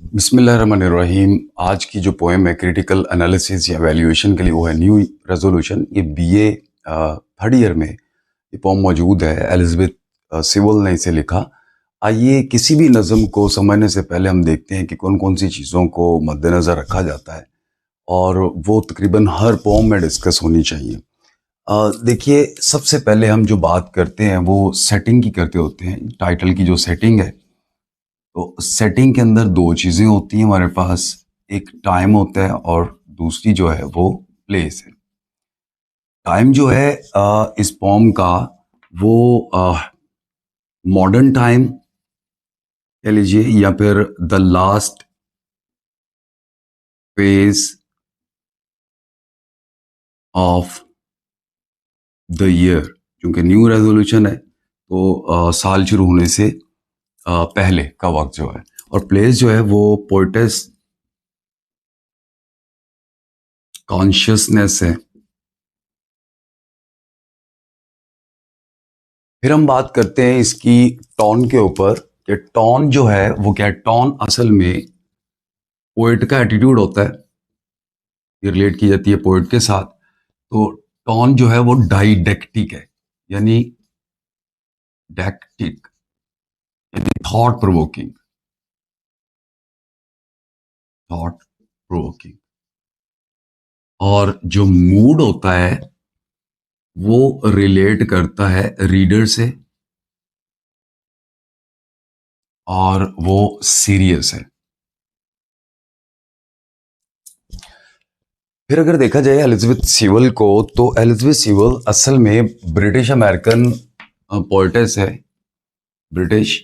बिस्मिल्लाहिर्रहमानिर्रहीम। आज की जो पोएम है क्रिटिकल एनालिसिस या वैल्यूएशन के लिए, वो है न्यू रेजोल्यूशन। ये बीए थर्ड ईयर में ये पोएम मौजूद है। एलिजाबेथ सिवल ने इसे लिखा। आइए किसी भी नज़म को समझने से पहले हम देखते हैं कि कौन कौन सी चीज़ों को मद्देनज़र रखा जाता है, और वो तकरीबन हर पोएम में डिस्कस होनी चाहिए। देखिए, सबसे पहले हम जो बात करते हैं वो सेटिंग की करते होते हैं। टाइटल की जो सेटिंग है, तो सेटिंग के अंदर दो चीज़ें होती हैं हमारे पास। एक टाइम होता है और दूसरी जो है वो प्लेस है। टाइम जो है इस पॉम का, वो मॉडर्न टाइम कह लीजिए, या फिर the last phase of the year. क्योंकि न्यू रेजोल्यूशन है, तो साल शुरू होने से पहले का वक्त जो है। और प्लेस जो है वो पोइटस कॉन्शियसनेस है। फिर हम बात करते हैं इसकी टोन के ऊपर, कि टोन जो है वो क्या है। टोन असल में पोएट का एटीट्यूड होता है, ये रिलेट की जाती है पोएट के साथ। तो टोन जो है वो डाइडेक्टिक है, यानी डेक्टिक, यानी थॉट प्रोवोकिंग। Thought provoking. और जो मूड होता है वो रिलेट करता है रीडर से, और वो सीरियस है। फिर अगर देखा जाए एलिजाबेथ सीवल को, तो एलिजाबेथ सीवल असल में ब्रिटिश अमेरिकन पोएटेस है। British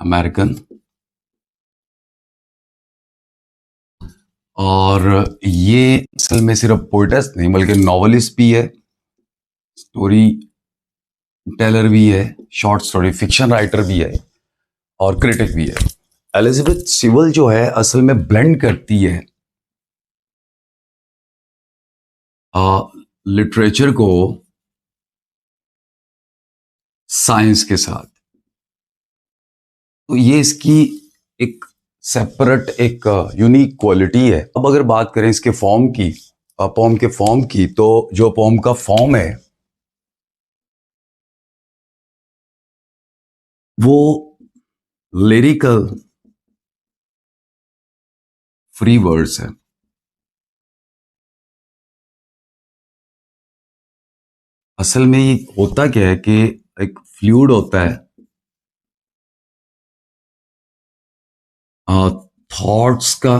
American. और ये असल में सिर्फ पोएटेस नहीं बल्कि नॉवलिस्ट भी है, स्टोरी टेलर भी है, शॉर्ट स्टोरी फिक्शन राइटर भी है, और क्रिटिक भी है। एलिजाबेथ सीवल जो है असल में ब्लेंड करती है लिटरेचर को साइंस के साथ। तो ये इसकी एक सेपरेट, एक यूनिक क्वालिटी है। अब अगर बात करें इसके फॉर्म की, पोम के फॉर्म की, तो जो पोम का फॉर्म है वो लिरिकल फ्री वर्ड्स है। असल में ये होता क्या है कि एक फ्लूइड होता है, थॉट्स का,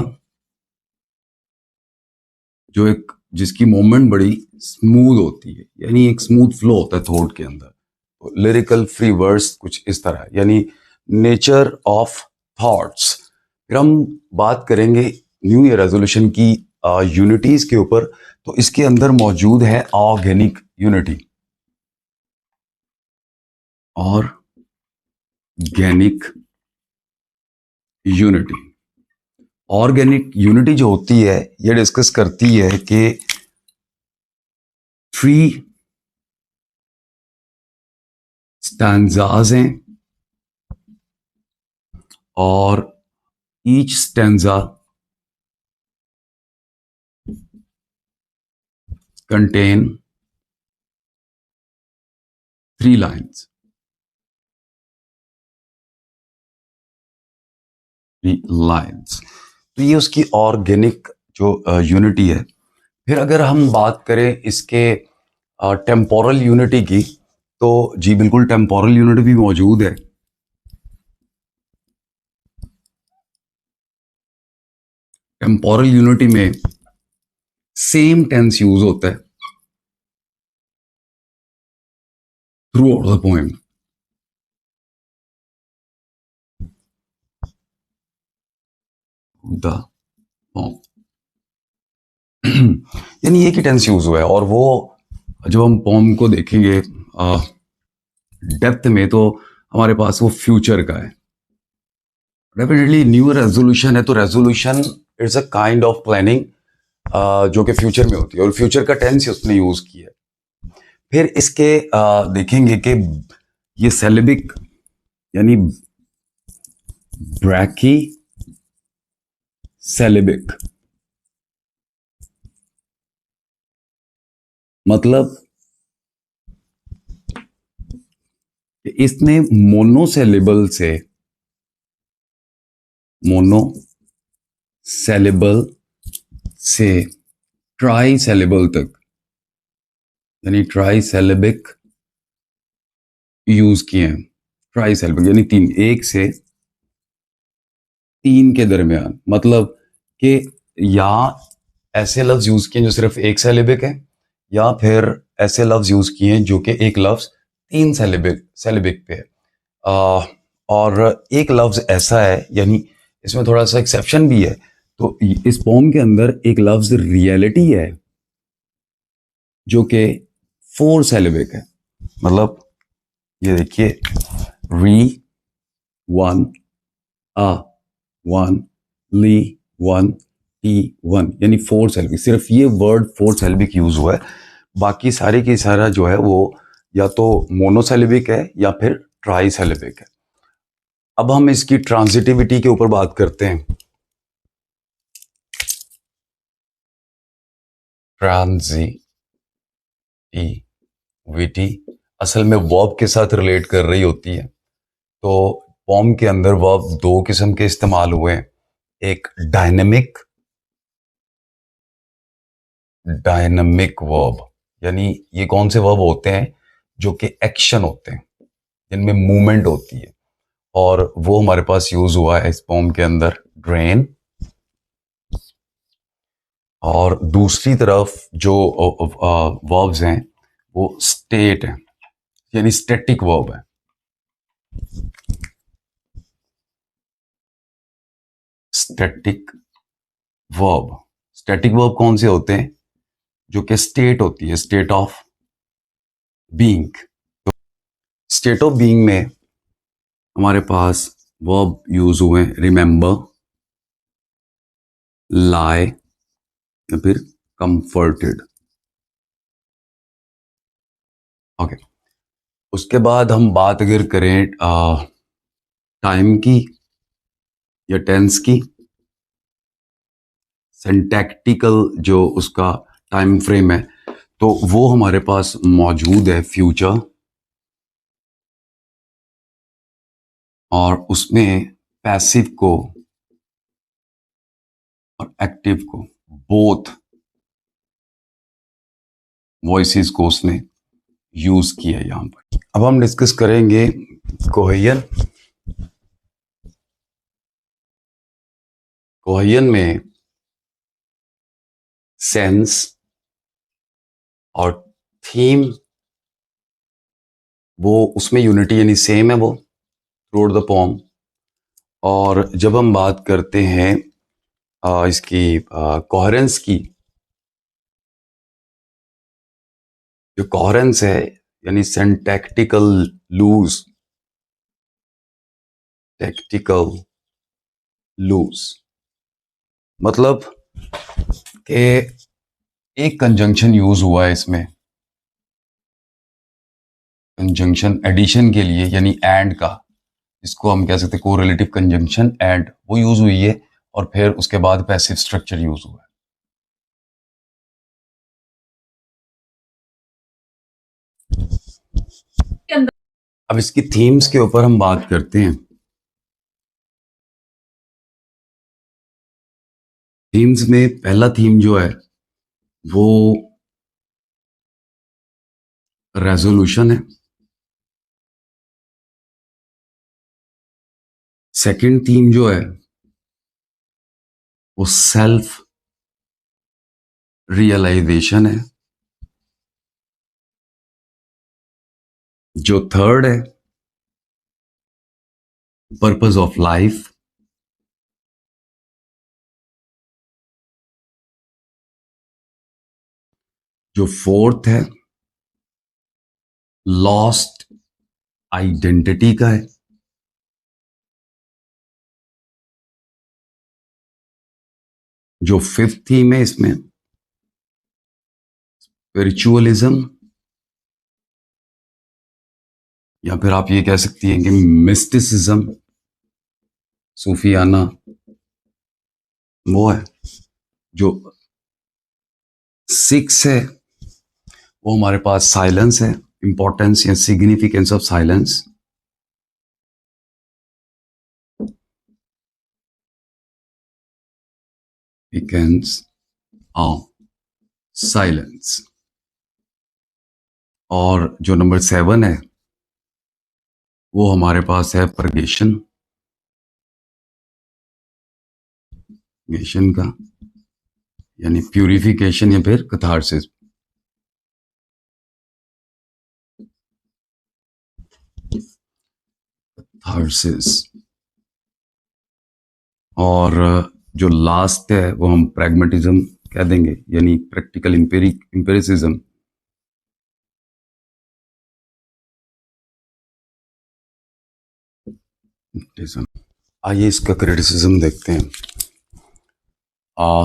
जो एक जिसकी मूवमेंट बड़ी स्मूथ होती है, यानी एक स्मूथ फ्लो होता है थॉट के अंदर। तो लिरिकल फ्री वर्ड्स कुछ इस तरह है, यानी नेचर ऑफ थॉट्स। फिर हम बात करेंगे न्यू ईयर रेजोल्यूशन की यूनिटीज के ऊपर। तो इसके अंदर मौजूद है organic unity. Organic unity. Organic unity जो होती है, ये डिस्कस करती है कि थ्री स्टैंजाज हैं, और each stanza contain 3 lines. 3 lines. तो ये उसकी ऑर्गेनिक जो यूनिटी है। फिर अगर हम बात करें इसके टेम्पोरल यूनिटी की, तो जी बिल्कुल टेम्पोरल यूनिटी भी मौजूद है। टेम्पोरल यूनिटी में सेम टेंस यूज होता है through out the poem. The poem यानी एक ही टेंस यूज हुआ है। और वो जब हम पोएम को देखेंगे डेप्थ में, तो हमारे पास वो फ्यूचर का है। डेफिनेटली न्यू रेजोल्यूशन है, तो resolution it's a kind of planning जो कि फ्यूचर में होती है, और फ्यूचर का टेंस उसने यूज किया है। फिर इसके देखेंगे कि ये सेलेबिक, यानी ब्रैकी सेलिबिक, मतलब इसने मोनोसेलेबल से ट्राई सेलेबल तक, यानी ट्राई सेलेबिक यूज किए हैं। ट्राई सेलेबिक यानी तीन, एक से तीन के दरमियान, मतलब कि या ऐसे लफ्ज यूज किए जो सिर्फ एक सेलेबिक है, या फिर ऐसे लफ्ज यूज किए जो कि एक लफ्ज तीन सेलेबिक पे है। और एक लफ्ज ऐसा है, यानी इसमें थोड़ा सा एक्सेप्शन भी है। तो इस पोम के अंदर एक लफ्ज रियलिटी है जो कि 4 सेलेबिक है। मतलब ये देखिए, री 1, आ 1, ली 1, टी 1, यानी 4 सेलेबिक। सिर्फ ये वर्ड 4 सेलेबिक यूज हुआ है, बाकी सारे की सारा जो है वो या तो मोनोसेलेबिक है या फिर ट्राई सेलेबिक है। अब हम इसकी ट्रांजिटिविटी के ऊपर बात करते हैं। ट्रांजिटिविटी असल में वर्ब के साथ रिलेट कर रही होती है। तो फॉर्म के अंदर वर्ब दो किस्म के इस्तेमाल हुए हैं, एक डायनामिक वर्ब, यानी ये कौन से वर्ब होते हैं जो कि एक्शन होते हैं, जिनमें मूवमेंट होती है, और वो हमारे पास यूज हुआ है इस फॉर्म के अंदर, ड्रेन। और दूसरी तरफ जो वर्ब्स हैं वो स्टेट है, यानी स्टैटिक वर्ब है। स्टैटिक वर्ब कौन से होते हैं, जो कि स्टेट होती है, state of being. State of being में हमारे पास वर्ब यूज हुए रिमेंबर, लाई या फिर कंफर्टेड। ओके, उसके बाद हम बात अगर करें टाइम की या टेंस की, सिंटैक्टिकल जो उसका टाइम फ्रेम है, तो वो हमारे पास मौजूद है फ्यूचर, और उसमें पैसिव को और एक्टिव को, बोथ वॉइसेस को उसने यूज किया है यहां पर। अब हम डिस्कस करेंगे कोहेयन में सेंस और थीम, वो उसमें यूनिटी यानी सेम है वो थ्रू द पोम। और जब हम बात करते हैं इसकी कोहेरेंस की, जो कोहेरेंस है यानी सिंटैक्टिकल लूज, मतलब कि एक कंजंक्शन यूज हुआ है इसमें, कंजंक्शन एडिशन के लिए, यानी एंड का, इसको हम कह सकते हैं कोरिलेटिव कंजंक्शन एंड, वो यूज हुई है, और फिर उसके बाद पैसिव स्ट्रक्चर यूज हुआ है। अब इसकी थीम्स के ऊपर हम बात करते हैं। थीम्स में पहला थीम जो है वो रेजोल्यूशन है। सेकंड थीम जो है वो सेल्फ रियलाइजेशन है। जो थर्ड है, पर्पस ऑफ लाइफ। जो फोर्थ है, लॉस्ट आइडेंटिटी का है। जो फिफ्थ थीम है इसमें, स्पिरिचुअलिज्म, या फिर आप ये कह सकती हैं कि मिस्टिसिज्म, सूफियाना वो है। जो 6 है वो हमारे पास साइलेंस है, इंपॉर्टेंस या significance of silence. Significance of silence. और जो नंबर 7 है वो हमारे पास है परगेशन का, यानी प्यूरिफिकेशन या फिर कैथारसिस। और जो लास्ट है वो हम प्रैग्मेटिज्म कह देंगे, यानी प्रैक्टिकल इंपेरिसिज्म। आइए इसका क्रिटिसिज्म देखते हैं।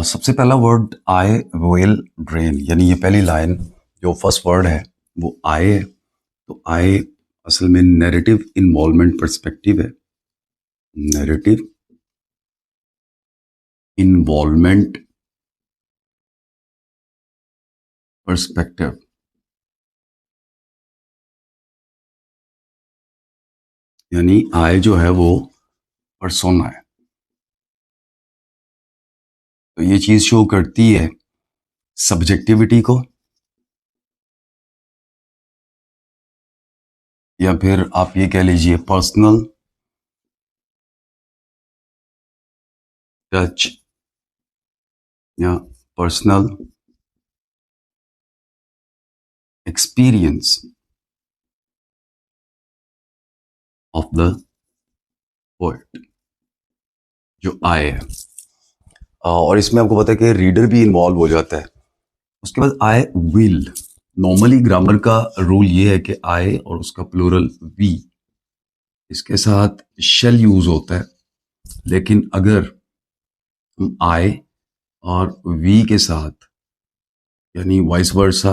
सबसे पहला वर्ड आई विल ड्रेन, यानी ये पहली लाइन जो फर्स्ट वर्ड है वो आई है। तो आई असल में नैरेटिव इन्वॉल्वमेंट पर्सपेक्टिव है। नैरेटिव इन्वॉल्वमेंट पर्सपेक्टिव, यानी आई जो है वो पर्सोना है। तो ये चीज शो करती है सब्जेक्टिविटी को, या फिर आप ये कह लीजिए पर्सनल टच या personal experience of the poet, जो आए है। और इसमें आपको पता है कि रीडर भी इन्वॉल्व हो जाता है। उसके बाद आई विल, नॉर्मली ग्रामर का रूल ये है कि आई और उसका प्लूरल वी, इसके साथ शेल यूज होता है। लेकिन अगर हम आई और वी के साथ यानी वाइस वर्सा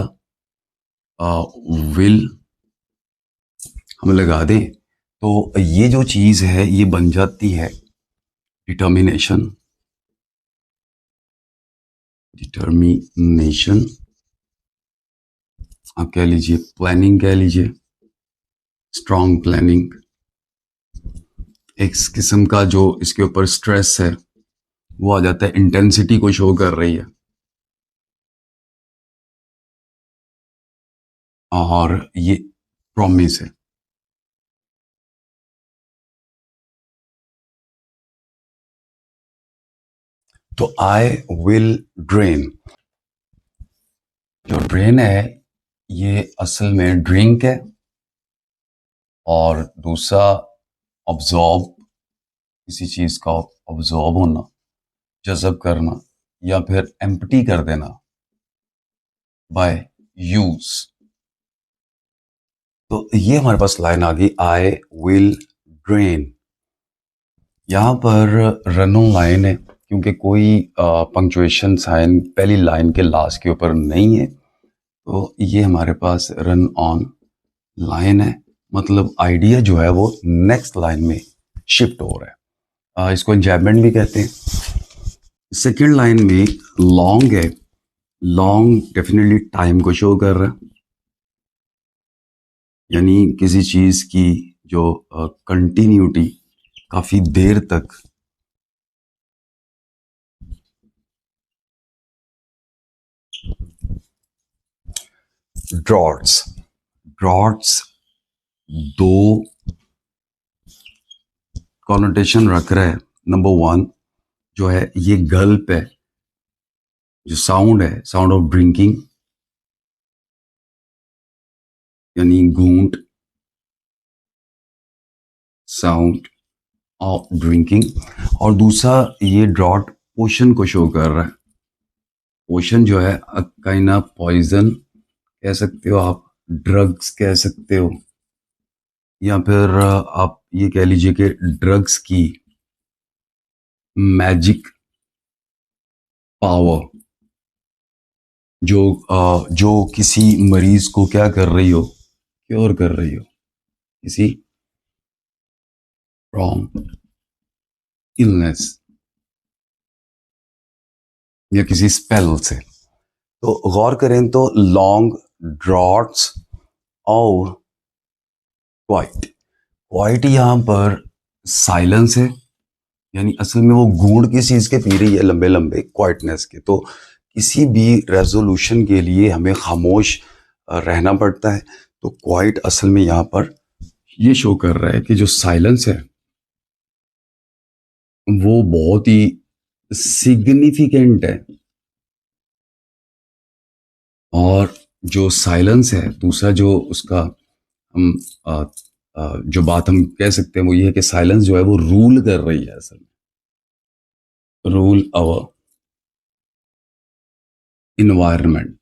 विल हम लगा दें तो ये जो चीज है ये बन जाती है डिटर्मिनेशन। आप कह लीजिए प्लानिंग, कह लीजिए स्ट्रॉन्ग प्लानिंग। एक किस्म का जो इसके ऊपर स्ट्रेस है वो आ जाता है, इंटेंसिटी को शो कर रही है। और ये प्रॉमिस है। तो आई विल ड्रेन, जो ड्रेन है ये असल में ड्रिंक है, और दूसरा ऑब्जॉर्ब, किसी चीज का ऑब्जॉर्ब होना, जज़ब करना, या फिर एम्प्टी कर देना बाय यूज। तो ये हमारे पास लाइन आ गई आई विल ड्रेन। यहां पर रन ऑन लाइन है क्योंकि कोई पंक्चुएशन साइन पहली लाइन के लास्ट के ऊपर नहीं है। तो ये हमारे पास रन ऑन लाइन है, मतलब आइडिया जो है वो नेक्स्ट लाइन में शिफ्ट हो रहा है। इसको एंजॉयमेंट भी कहते हैं। सेकेंड लाइन में लॉन्ग है, लॉन्ग डेफिनेटली टाइम को शो कर रहा है, यानी किसी चीज की जो कंटिन्यूटी काफी देर तक ड्रॉट्स दो कॉनोटेशन रख रहा है। नंबर 1 जो है ये गल्प है, जो साउंड है साउंड ऑफ ड्रिंकिंग, यानी घूंट, साउंड ऑफ ड्रिंकिंग। और दूसरा ये ड्रॉट पोशन को शो कर रहा है। पोशन जो है काइंड ऑफ पॉइजन कह सकते हो आप, ड्रग्स कह सकते हो, या फिर आप ये कह लीजिए कि ड्रग्स की मैजिक पावर जो किसी मरीज को क्या कर रही हो, क्योर कर रही हो किसी फ्रॉम इलनेस या किसी स्पेल से। तो गौर करें तो लॉन्ग ड्रॉट्स और क्वाइट, क्वाइट यहाँ पर साइलेंस है, यानी असल में वो गूढ़ किस चीज के पी रही है, लंबे लंबे क्वाइटनेस के। तो किसी भी रेजोल्यूशन के लिए हमें खामोश रहना पड़ता है। तो क्वाइट असल में यहाँ पर ये शो कर रहा है कि जो साइलेंस है वो बहुत ही सिग्निफिकेंट है, और जो साइलेंस है दूसरा जो उसका हम जो बात हम कह सकते हैं वो ये है कि साइलेंस जो है वो रूल कर रही है, असल में रूल अवर इन्वायरमेंट।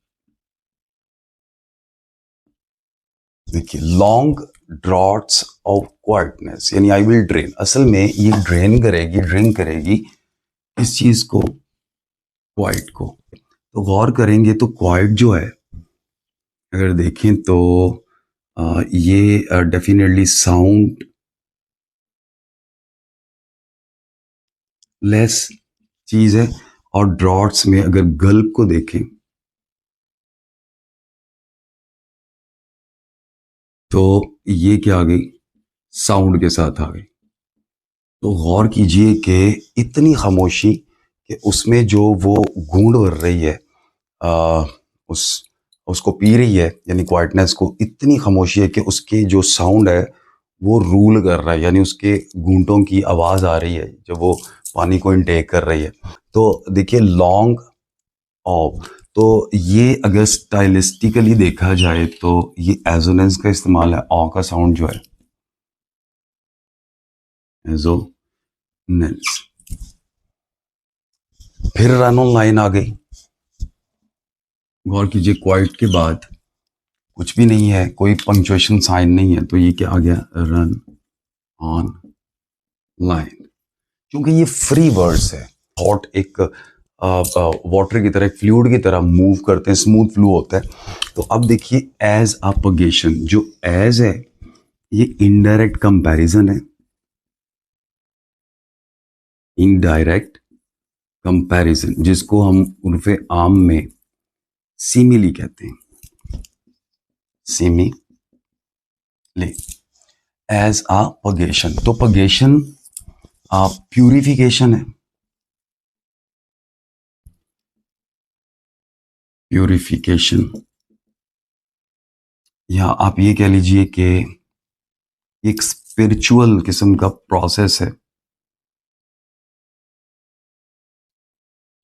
देखिए लॉन्ग ड्रॉट्स ऑफ क्वाइटनेस यानी आई विल ड्रेन, असल में ये ड्रेन करेगी, ड्रिंक करेगी इस चीज को, क्वाइट को। तो गौर करेंगे तो क्वाइट जो है अगर देखें तो ये डेफिनेटली साउंड लेस चीज है, और ड्रॉट्स में अगर गल्प को देखें तो ये क्या आ गई, साउंड के साथ आ गई। तो गौर कीजिए कि इतनी खामोशी कि उसमें जो वो गूंद भर रही है आ, उस उसको पी रही है, यानी क्वाइटनेस को, इतनी खामोशी है कि उसके जो साउंड है वो रूल कर रहा है, यानी उसके घूंटों की आवाज़ आ रही है जब वो पानी को इनटेक कर रही है। तो देखिए लॉन्ग ऑफ, तो ये अगर स्टाइलिस्टिकली देखा जाए तो ये एजोनेंस का इस्तेमाल है, ऑ का साउंड जो है एजोनेंस। फिर रन ऑन लाइन आ गई, गौर कीजिए क्वाइट के बाद कुछ भी नहीं है, कोई पंक्चुएशन साइन नहीं है, तो ये क्या आ गया, रन ऑन लाइन। क्योंकि ये फ्री वर्ड्स है, थॉट एक वाटर की तरह, एक फ्लूइड की तरह मूव करते हैं, स्मूथ फ्लो होता है। तो अब देखिए एज अपगेशन, जो एज है ये इनडायरेक्ट कंपैरिजन है, इनडायरेक्ट कंपैरिजन, जिसको हम उर्फे आम में सिमिली कहते हैं, सिमिली एज अ पगेशन। तो पगेशन प्यूरिफिकेशन है, प्यूरिफिकेशन, या आप ये कह लीजिए कि एक स्पिरिचुअल किस्म का प्रोसेस है,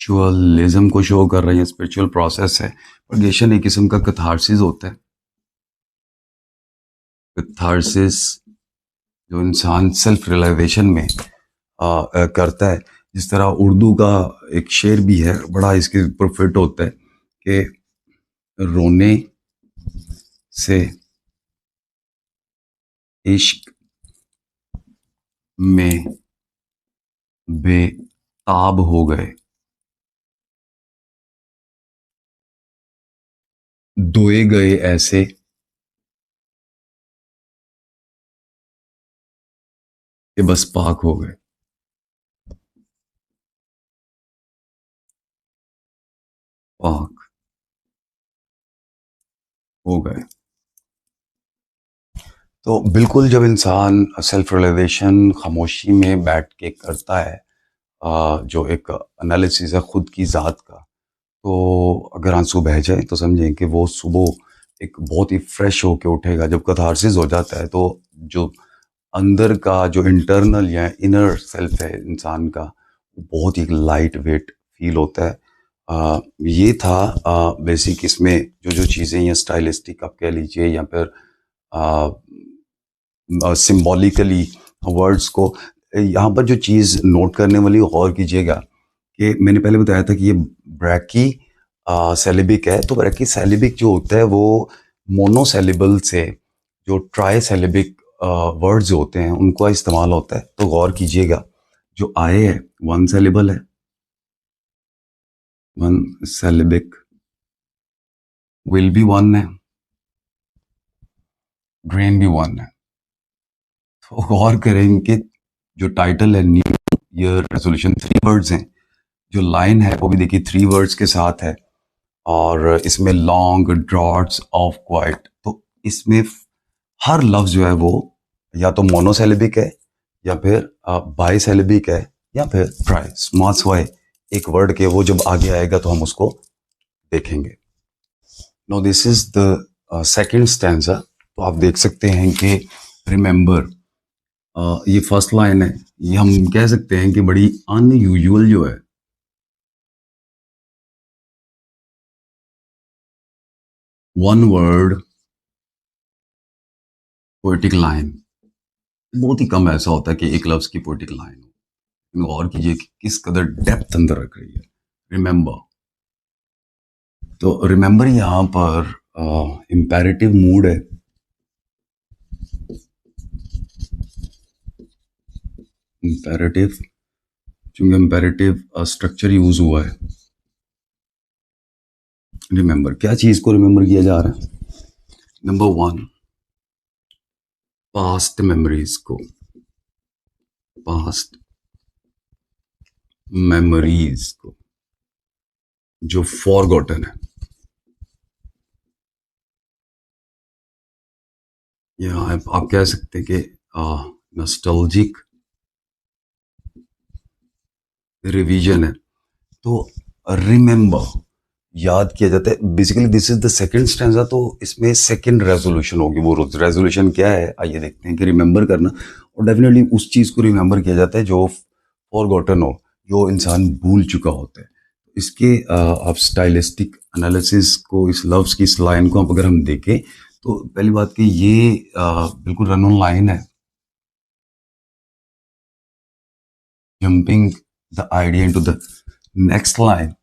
स्पिरिचुअलिज्म को शो कर रही है, स्पिरिचुअल प्रोसेस है। पगेशन एक किस्म का कैथारसिस होता है, कैथारसिस जो इंसान सेल्फ रियलाइजेशन में करता है। जिस तरह उर्दू का एक शेर भी है, बड़ा इसके ऊपर फिट होता है कि रोने से इश्क में बेताब हो गए, धोए गए ऐसे कि बस पाक हो गए, पाक हो गए। तो बिल्कुल जब इंसान सेल्फ रियलाइजेशन खामोशी में बैठ के करता है, जो एक एनालिसिस है खुद की ज़ात का, तो अगर आंसू बह जाए तो समझें कि वो सुबह एक बहुत ही फ्रेश होके उठेगा। जब कैथारसिस हो जाता है तो जो अंदर का जो इंटरनल या इनर सेल्फ है इंसान का, वो बहुत ही लाइट वेट फील होता है। ये था बेसिक, इसमें जो जो चीज़ें या स्टाइलिस्टिक आप कह लीजिए या फिर सिम्बॉलिकली वर्ड्स को, यहाँ पर जो चीज़ नोट करने वाली गौर कीजिएगा कि मैंने पहले बताया था कि ये ब्रैकी सेलिबिक है। तो ब्रैकी सेलिबिक जो होता है वो मोनोसेलिबल से जो ट्राई सेलिबिक वर्ड्स जो होते हैं उनका इस्तेमाल होता है। तो गौर कीजिएगा जो आए है वन सेलिबल है, वन सेलिबिक, विल भी वन है, ड्रेन भी वन है। तो गौर करेंगे जो टाइटल है न्यू, ये रेजोल्यूशन 3 वर्ड्स हैं। जो लाइन है वो भी देखिए 3 वर्ड्स के साथ है, और इसमें लॉन्ग ड्रॉट्स ऑफ क्वाइट। तो इसमें हर लफ्ज जो है वो या तो मोनोसेलेबिक है, या फिर बाईसेलेबिक है, या फिर ट्राई स्मॉल वाई एक वर्ड के वो जब आगे आएगा तो हम उसको देखेंगे। No this is the second stanza. तो आप देख सकते हैं कि रिमेंबर, ये फर्स्ट लाइन है, ये हम कह सकते हैं कि बड़ी अनयूजुअल जो है। वन वर्ड पोएटिक लाइन, बहुत ही कम ऐसा होता है कि एक लफ्ज की पोएटिक लाइन हो। गौर कीजिए कि किस कदर डेप्थ अंदर रख रही है रिमेंबर। तो रिमेंबर यहाँ पर इम्पेरेटिव मूड है। इम्पेरेटिव, चूंकि इम्पेरेटिव स्ट्रक्चर यूज हुआ है। रिमेंबर, क्या चीज को रिमेंबर किया जा रहा है? नंबर 1, पास्ट मेमोरीज को, पास्ट मेमोरीज को जो फॉरगॉटन है, या आप कह सकते हैं कि नॉस्टैल्जिक रिवीजन है। तो रिमेंबर याद किया जाता है। Basically this is the second stanza. तो इसमें सेकंड रेजोल्यूशन होगी। वो रेजोल्यूशन क्या है आइए देखते हैं कि रिमेंबर करना, और डेफिनेटली उस चीज को रिमेंबर किया जाता है जो फॉरगॉटन हो, जो इंसान भूल चुका होता है। इसके आप स्टाइलिस्टिक एनालिसिस को, इस लफ्ज की इस लाइन को अगर हम देखें तो पहली बात कि ये बिल्कुल रन ऑन लाइन है, jumping the idea into the next line.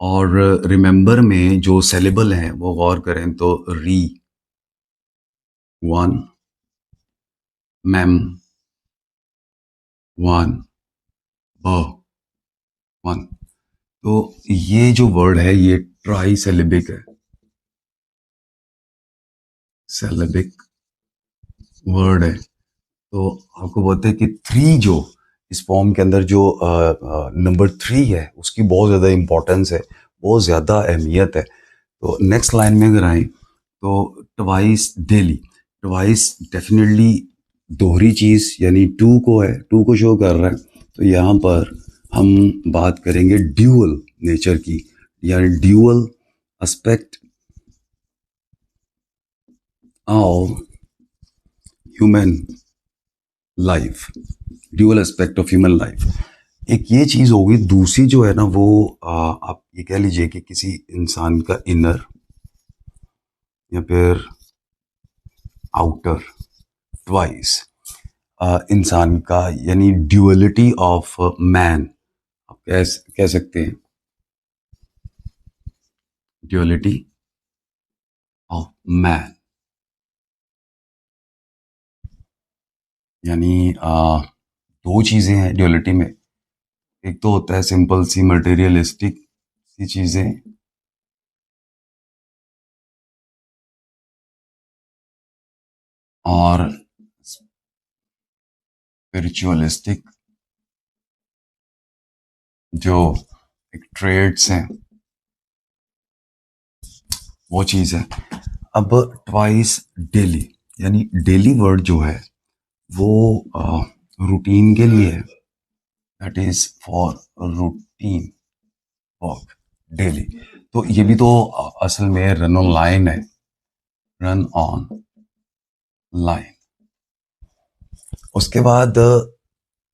और रिमेंबर में जो सेलेबल हैं वो गौर करें तो री, वन, मैम, वन, ब, वन। तो ये जो वर्ड है ये ट्राई सेलेबिक है, सेलेबिक वर्ड है। तो आपको बोलते हैं कि 3 जो इस फॉर्म के अंदर जो नंबर 3 है उसकी बहुत ज़्यादा इंपॉर्टेंस है, बहुत ज़्यादा अहमियत है। तो नेक्स्ट लाइन में अगर आए तो ट्वाइस डेली, ट्वाइस डेफिनेटली दोहरी चीज़ यानी 2 को है, 2 को शो कर रहा है। तो यहाँ पर हम बात करेंगे ड्यूअल नेचर की, यानी dual aspect of human life, dual aspect of human life. एक ये चीज़ होगी। दूसरी जो है ना वो आप ये कह लीजिए कि किसी इंसान का इनर या फिर आउटर, ट्वाइस इंसान का, यानी ड्यूअलिटी ऑफ मैन आप कह सकते हैं, ड्यूअलिटी ऑफ मैन। यानी दो चीज़ें हैं ड्यूअलिटी में। एक तो होता है सिंपल सी मटेरियलिस्टिक सी चीज़ें, और स्पिरिचुअलिस्टिक जो एक ट्रेड्स हैं, वो चीज़ है। अब ट्वाइस डेली, यानी डेली वर्ड जो है वो रूटीन के लिए है, that is for routine work daily. तो ये भी तो असल में रन ऑन लाइन है, रन ऑन लाइन। उसके बाद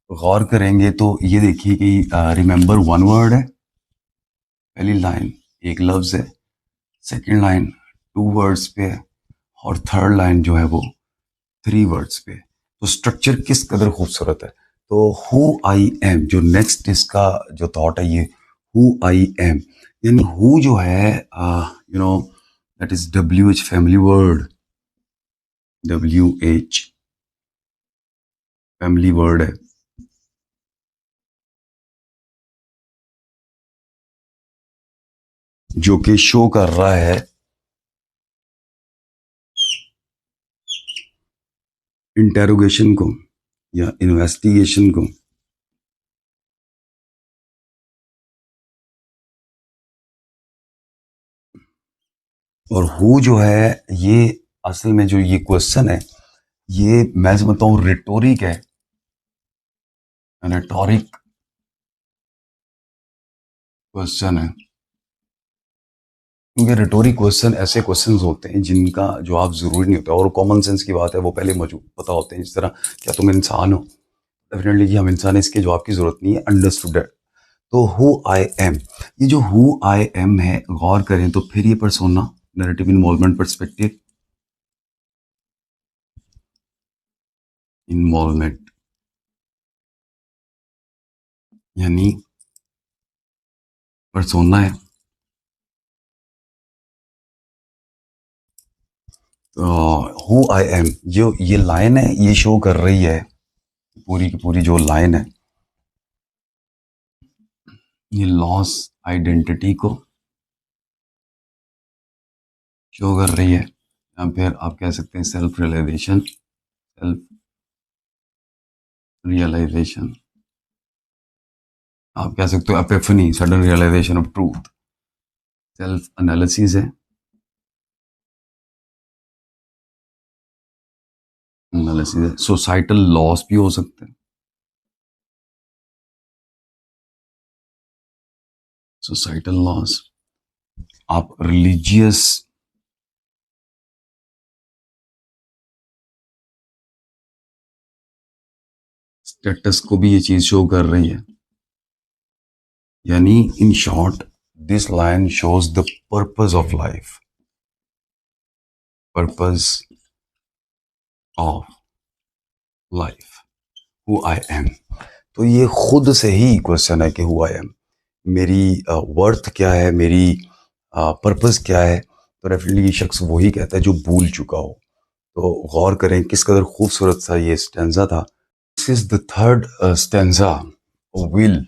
गौर करेंगे तो ये देखिए कि रिमेंबर 1 वर्ड है, पहली लाइन एक लफ्ज है, सेकंड लाइन 2 वर्ड्स पे है, और थर्ड लाइन जो है वो 3 वर्ड्स पे है। तो स्ट्रक्चर किस कदर खूबसूरत है। तो हु आई एम, जो नेक्स्ट इसका जो थॉट है ये हु आई एम, यानी हु जो है that is WH family word, WH family word है, जो कि शो कर रहा है इंटेरोगेशन को या इन्वेस्टिगेशन को। और हु जो है ये असल में जो ये क्वेश्चन है ये मैं समझता हूँ रिटोरिक है, रिटोरिक क्वेश्चन है, क्योंकि रिटोरिक क्वेश्चन ऐसे क्वेश्चंस होते हैं जिनका जवाब जरूरी नहीं होता और कॉमन सेंस की बात है वो पहले मौजूद पता होते हैं। जिस तरह क्या तुम इंसान हो, डेफिनेटली कि हम इंसान है, इसके जवाब की जरूरत नहीं है, अंडरस्टूड है। तो हु आई एम, ये जो हु आई एम है गौर करें तो फिर ये persona, narrative involvement, perspective involvement, यानी पर्सोना है। हु आई एम, जो ये लाइन है ये शो कर रही है, पूरी की पूरी जो लाइन है ये लॉस आइडेंटिटी को शो कर रही है, या फिर आप कह सकते हैं सेल्फ रियलाइजेशन, सेल्फ रियलाइजेशन, आप कह सकते हो epiphany, sudden realization of truth, self analysis है, एनालिसिस है, सोसाइटल लॉस भी हो सकते हैं, सोसाइटल लॉस, आप रिलीजियस स्टेटस को भी ये चीज शो कर रही है। यानी in short this line shows the purpose of life, purpose of life, who I am. तो ये खुद से ही क्वेश्चन है कि हु आई एम, मेरी वर्थ क्या है, मेरी पर्पस क्या है। तो डेफिनेटली ये शख्स वही कहता है जो भूल चुका हो। तो गौर करें किस कदर खूबसूरत सा ये स्टेंजा था। This is the third stanza, well.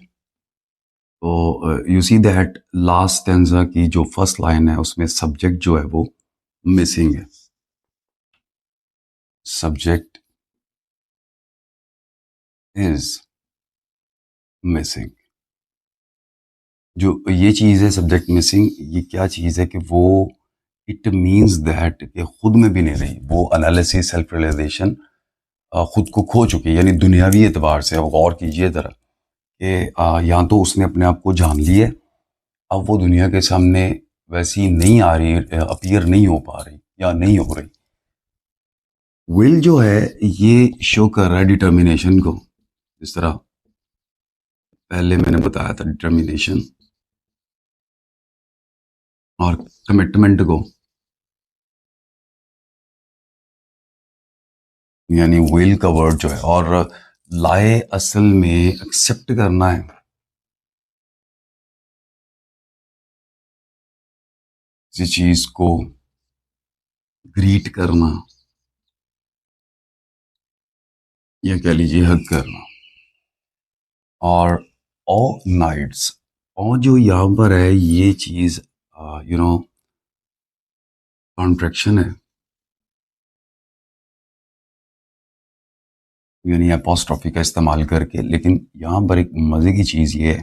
तो you see that last stanza की जो फर्स्ट लाइन है उसमें सब्जेक्ट जो है वो मिसिंग है, सब्जेक्ट इज मिसिंग। जो ये चीज़ है सब्जेक्ट मिसिंग, ये क्या चीज़ है कि वो इट मीन्स दैट कि खुद में भी नहीं रही, वो एनालिसिस सेल्फ रियलाइजेशन खुद को खो चुकी है। यानी दुनियावी एतबार से गौर कीजिए ज़रा कि या तो उसने अपने आप को जान लिया, अब वो दुनिया के सामने वैसी नहीं आ रही, अपीयर नहीं हो पा रही या नहीं हो रही। विल जो है ये शो कर रहा है डिटर्मिनेशन को, जिस तरह पहले मैंने बताया था, डिटर्मिनेशन और कमिटमेंट को। यानी विल का वर्ड जो है, और लाए असल में एक्सेप्ट करना है, किसी चीज को ग्रीट करना या कह लीजिए हक करना। और ओ नाइट्स, और जो यहाँ पर है ये चीज कॉन्ट्रैक्शन है, यानी अपोस्ट्रोफी का इस्तेमाल करके। लेकिन यहाँ पर एक मजे की चीज ये है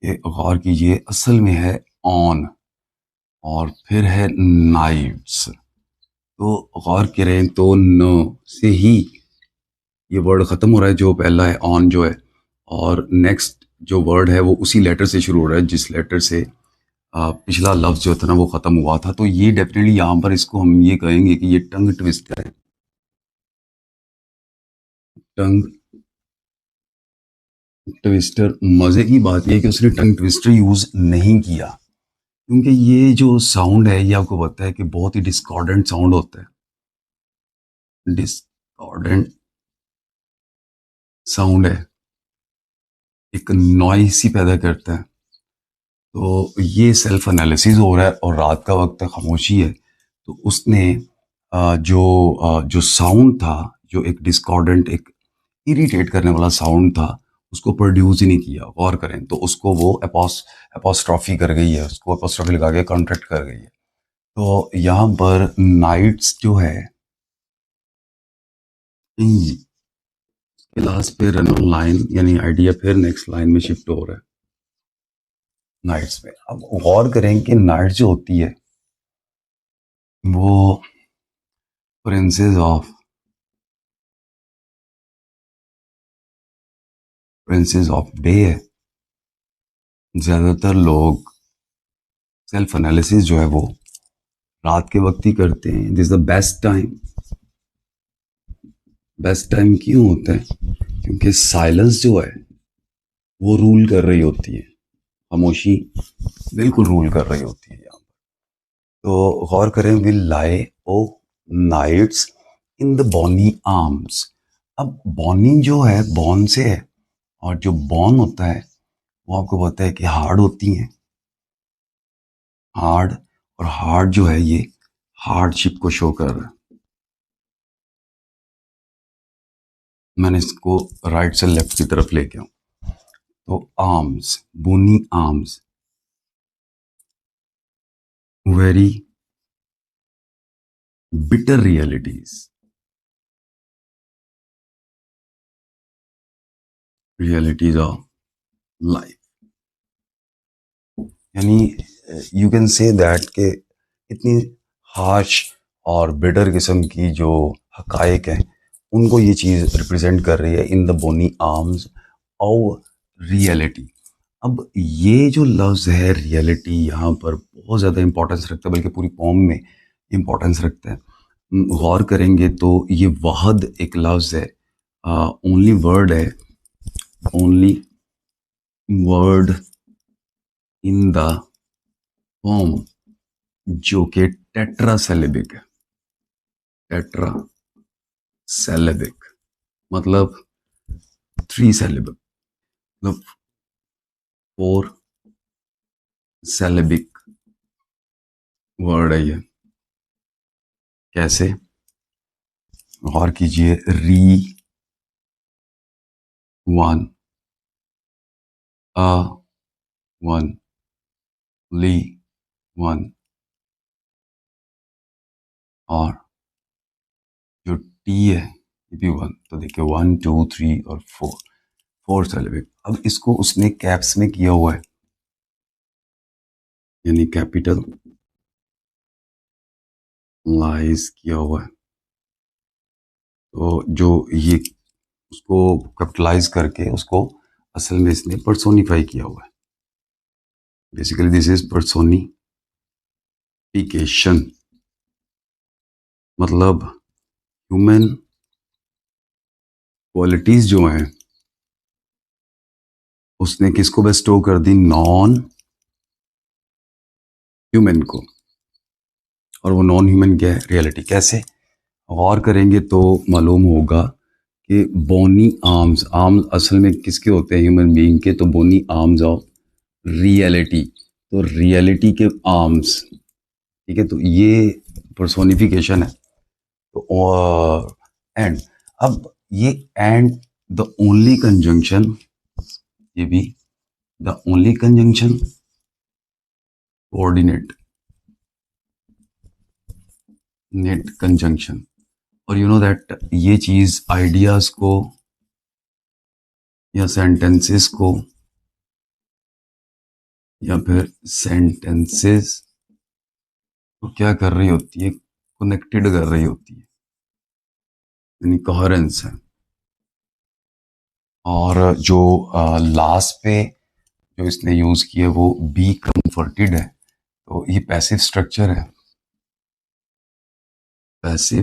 कि गौर कीजिए असल में है ऑन और फिर है नाइट्स। तो गौर करें तो न से ही ये वर्ड ख़त्म हो रहा है, जो पहला है ऑन जो है, और नेक्स्ट जो वर्ड है वो उसी लेटर से शुरू हो रहा है जिस लेटर से पिछला लफ्ज़ जो था ना वो ख़त्म हुआ था। तो ये डेफिनेटली यहाँ पर इसको हम ये कहेंगे कि ये टंग ट्विस्टर है, टंग ट्विस्टर। मज़े की बात यह है कि उसने टंग ट्विस्टर यूज़ नहीं किया, क्योंकि ये जो साउंड है ये आपको पता है कि बहुत ही डिस्कॉर्डेंट साउंड होता है, डिस्कॉर्डेंट साउंड है, एक नॉइस सी पैदा करता है। तो ये सेल्फ एनालिसिस हो रहा है और रात का वक्त है, खामोशी है। तो उसने जो साउंड था, जो एक डिस्कॉर्डेंट, एक इरिटेट करने वाला साउंड था, उसको प्रोड्यूस ही नहीं किया। गौर करें तो उसको वो एपोस्ट्रॉफी कर गई है, उसको एपोस्ट्रॉफी लगा के कॉन्ट्रैक्ट कर गई है। तो यहाँ पर नाइट्स जो है लास्ट पे रन ऑन लाइन, यानी आइडिया फिर नेक्स्ट लाइन में शिफ्ट हो रहा है नाइट्स में। अब गौर करें कि नाइट जो होती है वो प्रिंसेस ऑफ डे है। ज्यादातर लोग सेल्फ एनालिसिस जो है वो रात के वक्त ही करते हैं। This the best time. Best time क्यों होता है? क्योंकि साइलेंस जो है वो रूल कर रही होती है। खामोशी बिल्कुल रूल कर रही होती है यहाँ। तो गौर करें, will lie o nights in the bony arms. अब बॉनी जो है बॉन से है, और जो बॉन होता है वो आपको पता है कि हार्ड होती हैं। हार्ड, और हार्ड जो है ये हार्डशिप को शो कर रहा है। मैंने इसको राइट से लेफ्ट की तरफ लेके आऊं तो arms, bony arms, very bitter realities of life. यानी यू कैन से दैट के इतनी हार्श और बिटर किस्म की जो हकायक हैं उनको ये चीज़ रिप्रेजेंट कर रही है in the bony arms of reality. अब ये जो लफ्ज़ है रियलिटी यहाँ पर बहुत ज़्यादा इंपॉर्टेंस रखता है, बल्कि पूरी कौम में इंपॉर्टेंस रखता है। गौर करेंगे तो ये वाहद एक लफ्ज़ है, ओनली वर्ड है, only word in the form जो कि टेट्रा सेलेबिक है। टेट्रा सेलेबिक मतलब 3 सेलेबिक, मतलब 4 सेलेबिक वर्ड है ये। कैसे? गौर कीजिए, री वन, अ वन, ली वन, और जो टी है ये भी वन। तो देखिए 1 2 3 और 4 सेलेबिक। अब इसको उसने कैप्स में किया हुआ है, यानी कैपिटल लाइज किया हुआ है। तो जो ये उसको कैपिटलाइज करके उसको असल में इसने पर्सोनिफाई किया हुआ है। Basically this is personification. मतलब ह्यूमन क्वालिटीज जो हैं उसने किसको बेस्टो कर दी? नॉन ह्यूमन को। और वो नॉन ह्यूमन क्या है? रियलिटी। कैसे? गौर करेंगे तो मालूम होगा कि बोनी आर्म्स, आर्म्स असल में किसके होते हैं? ह्यूमन बीइंग के। तो बोनी आर्म्स ऑफ रियलिटी, तो रियलिटी के आर्म्स, ठीक है। तो ये पर्सोनिफिकेशन है। तो एंड, अब ये एंड द ओनली कंजंक्शन, ये भी the only conjunction coordinate net conjunction. और यू नो दैट ये चीज आइडियाज को या सेंटेंसेस को या फिर सेंटेंसेस को क्या कर रही होती है? कनेक्टेड कर रही होती है, यानी कोहेरेंस है। और जो लास्ट पे जो इसने यूज किया वो बी कंफर्टेड है। तो ये पैसिव स्ट्रक्चर है। पैसिव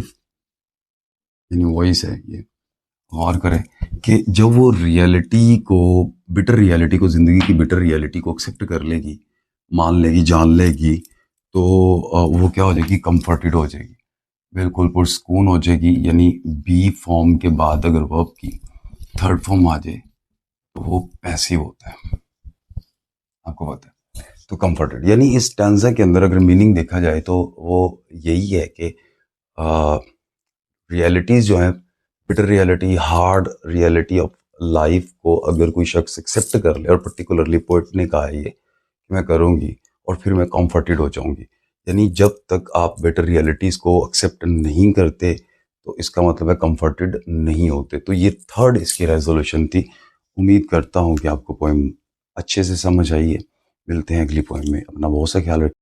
यानी वॉइस है ये। गौर करें कि जब वो रियलिटी को, बिटर रियलिटी को, जिंदगी की बिटर रियलिटी को एक्सेप्ट कर लेगी, मान लेगी, जान लेगी, तो वो क्या हो जाएगी? कंफर्टेड हो जाएगी, बिल्कुल पुरस्कून हो जाएगी। यानी बी फॉर्म के बाद अगर वर्ब की थर्ड फॉर्म आ जाए तो वो पैसिव होता है, आपको पता है। तो कंफर्टेड, यानी इस स्टैंजा के अंदर अगर मीनिंग देखा जाए तो वो यही है कि रियलिटीज जो है, bitter reality, hard reality of life को अगर कोई शख्स एक्सेप्ट कर ले, और पर्टिकुलरली पोइट ने कहा है ये कि मैं करूँगी और फिर मैं कंफर्टेड हो जाऊंगी। यानी जब तक आप बेटर रियलिटीज़ को एक्सेप्ट नहीं करते तो इसका मतलब है कंफर्टेड नहीं होते। तो ये थर्ड इसकी रेजोल्यूशन थी। उम्मीद करता हूँ कि आपको पोएम अच्छे से समझ आई है। मिलते हैं अगली पोएम में। अपना बहुत सा ख्याल रखें।